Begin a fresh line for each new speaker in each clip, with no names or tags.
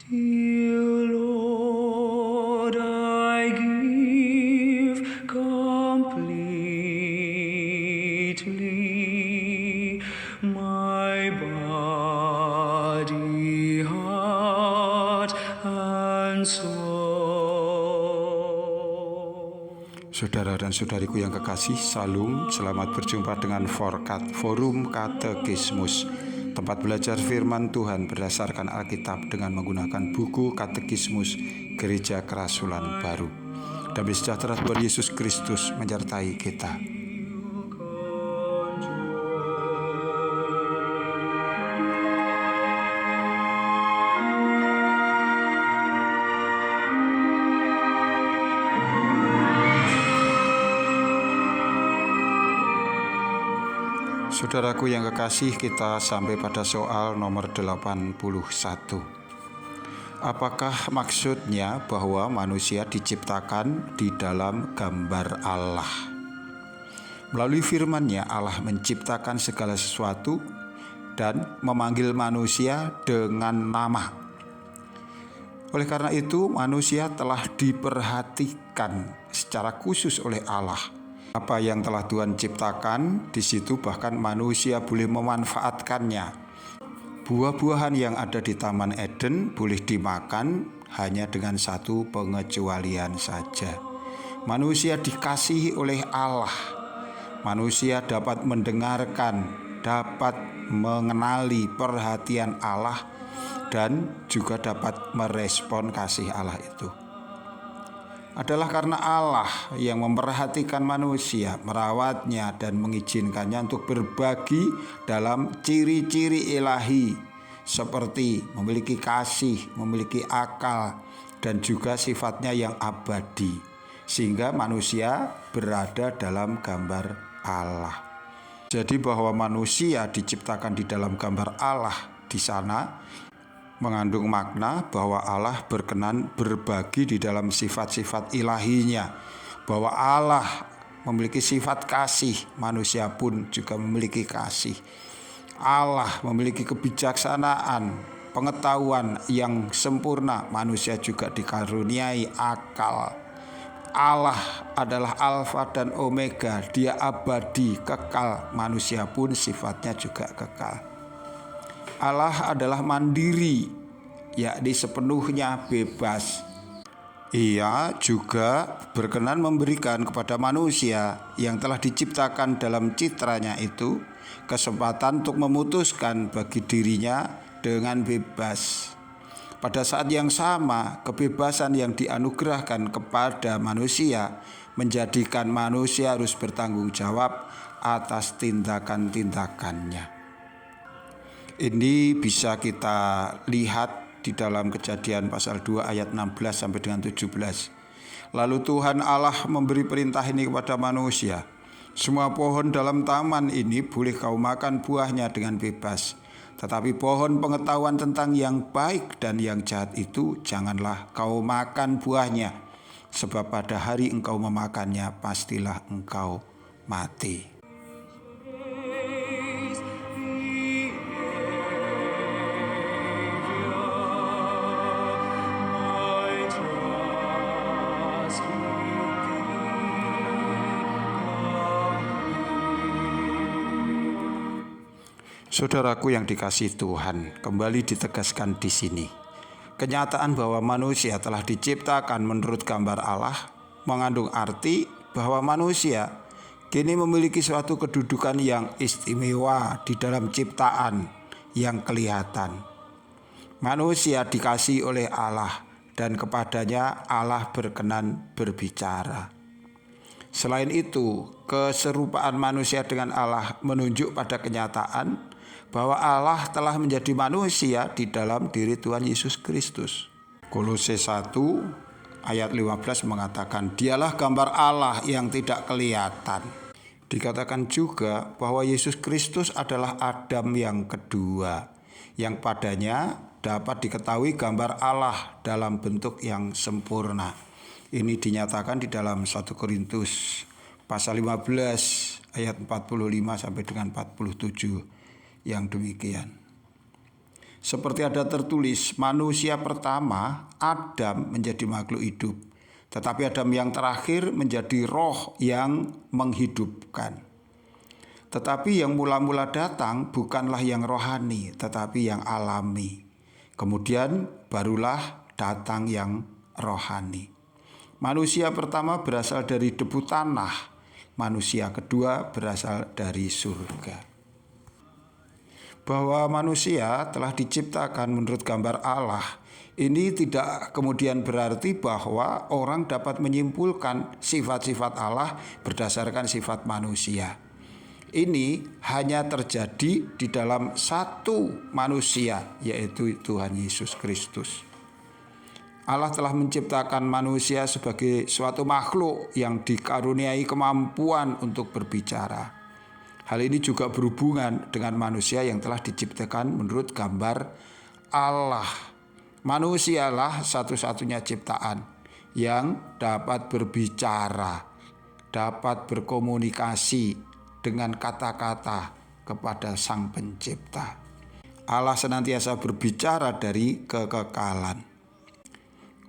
Dear Lord, I give completely my body, heart, and soul.
Saudara dan saudariku yang kekasih, Salam, selamat berjumpa dengan Forum Katekismus, tempat belajar firman Tuhan berdasarkan Alkitab dengan menggunakan buku Katekismus Gereja Kerasulan Baru. Damai sejahtera Tuhan Yesus Kristus menyertai kita. Saudaraku yang kekasih, kita sampai pada soal nomor 81. Apakah maksudnya bahwa manusia diciptakan di dalam gambar Allah? Melalui firman-Nya, Allah menciptakan segala sesuatu dan memanggil manusia dengan nama. Oleh karena itu, manusia telah diperhatikan secara khusus oleh Allah. Apa yang telah Tuhan ciptakan, di situ bahkan manusia boleh memanfaatkannya. Buah-buahan yang ada di Taman Eden boleh dimakan hanya dengan satu pengecualian saja. Manusia dikasihi oleh Allah. Manusia dapat mendengarkan, dapat mengenali perhatian Allah, dan juga dapat merespon kasih Allah itu. Adalah karena Allah yang memperhatikan manusia, merawatnya dan mengizinkannya untuk berbagi dalam ciri-ciri ilahi seperti memiliki kasih, memiliki akal, dan juga sifatnya yang abadi, sehingga manusia berada dalam gambar Allah. Jadi bahwa manusia diciptakan di dalam gambar Allah di sana mengandung makna bahwa Allah berkenan berbagi di dalam sifat-sifat ilahinya, bahwa Allah memiliki sifat kasih, manusia pun juga memiliki kasih. Allah memiliki kebijaksanaan, pengetahuan yang sempurna, manusia juga dikaruniai akal. Allah adalah Alfa dan Omega, Dia abadi, kekal, manusia pun sifatnya juga kekal. Allah adalah mandiri, yakni sepenuhnya bebas. Ia juga berkenan memberikan kepada manusia yang telah diciptakan dalam citranya itu kesempatan untuk memutuskan bagi dirinya dengan bebas. Pada saat yang sama, kebebasan yang dianugerahkan kepada manusia menjadikan manusia harus bertanggung jawab atas tindakan-tindakannya. Ini bisa kita lihat di dalam Kejadian pasal 2 ayat 16 sampai dengan 17. Lalu Tuhan Allah memberi perintah ini kepada manusia. Semua pohon dalam taman ini boleh kau makan buahnya dengan bebas. Tetapi pohon pengetahuan tentang yang baik dan yang jahat itu janganlah kau makan buahnya. Sebab pada hari engkau memakannya pastilah engkau mati. Saudaraku yang dikasihi Tuhan, kembali ditegaskan di sini. Kenyataan bahwa manusia telah diciptakan menurut gambar Allah mengandung arti bahwa manusia kini memiliki suatu kedudukan yang istimewa di dalam ciptaan yang kelihatan. Manusia dikasihi oleh Allah dan kepadanya Allah berkenan berbicara. Selain itu, keserupaan manusia dengan Allah menunjuk pada kenyataan bahwa Allah telah menjadi manusia di dalam diri Tuhan Yesus Kristus. Kolose 1 ayat 15 mengatakan, Dialah gambar Allah yang tidak kelihatan. Dikatakan juga bahwa Yesus Kristus adalah Adam yang kedua, yang padanya dapat diketahui gambar Allah dalam bentuk yang sempurna. Ini dinyatakan di dalam 1 Korintus pasal 15 ayat 45 sampai dengan 47 yang demikian. Seperti ada tertulis, manusia pertama, Adam, menjadi makhluk hidup. Tetapi Adam yang terakhir menjadi roh yang menghidupkan. Tetapi yang mula-mula datang bukanlah yang rohani, tetapi yang alami. Kemudian barulah datang yang rohani. Manusia pertama berasal dari debu tanah, manusia kedua berasal dari surga. Bahwa manusia telah diciptakan menurut gambar Allah, ini tidak kemudian berarti bahwa orang dapat menyimpulkan sifat-sifat Allah berdasarkan sifat manusia. Ini hanya terjadi di dalam satu manusia, yaitu Tuhan Yesus Kristus. Allah telah menciptakan manusia sebagai suatu makhluk yang dikaruniai kemampuan untuk berbicara. Hal ini juga berhubungan dengan manusia yang telah diciptakan menurut gambar Allah. Manusialah satu-satunya ciptaan yang dapat berbicara, dapat berkomunikasi dengan kata-kata kepada Sang Pencipta. Allah senantiasa berbicara dari kekekalan.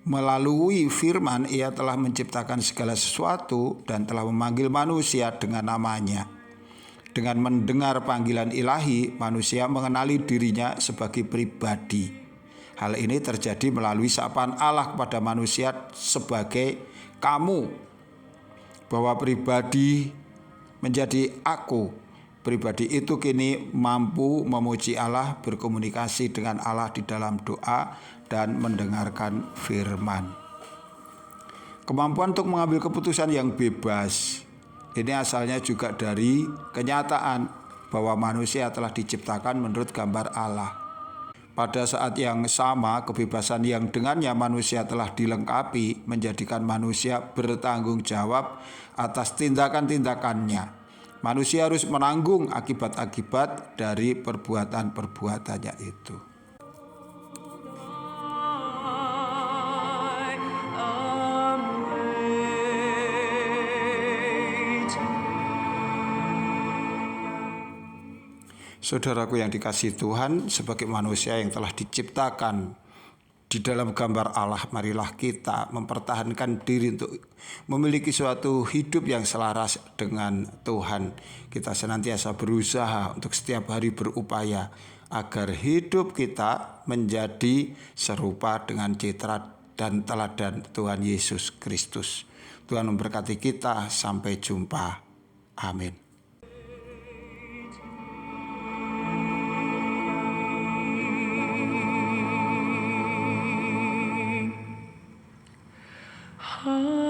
Melalui firman Ia telah menciptakan segala sesuatu dan telah memanggil manusia dengan namanya. Dengan mendengar panggilan ilahi, manusia mengenali dirinya sebagai pribadi. Hal ini terjadi melalui sapaan Allah kepada manusia sebagai kamu, bahwa pribadi menjadi aku. Pribadi itu kini mampu memuji Allah, berkomunikasi dengan Allah di dalam doa, dan mendengarkan firman. Kemampuan untuk mengambil keputusan yang bebas ini asalnya juga dari kenyataan bahwa manusia telah diciptakan menurut gambar Allah. Pada saat yang sama, kebebasan yang dengannya manusia telah dilengkapi menjadikan manusia bertanggung jawab atas tindakan-tindakannya. Manusia harus menanggung akibat-akibat dari perbuatan-perbuatannya itu. Saudaraku yang dikasihi Tuhan, sebagai manusia yang telah diciptakan di dalam gambar Allah, marilah kita mempertahankan diri untuk memiliki suatu hidup yang selaras dengan Tuhan. Kita senantiasa berusaha untuk setiap hari berupaya agar hidup kita menjadi serupa dengan citra dan teladan Tuhan Yesus Kristus. Tuhan memberkati kita, sampai jumpa. Amin.
Ah.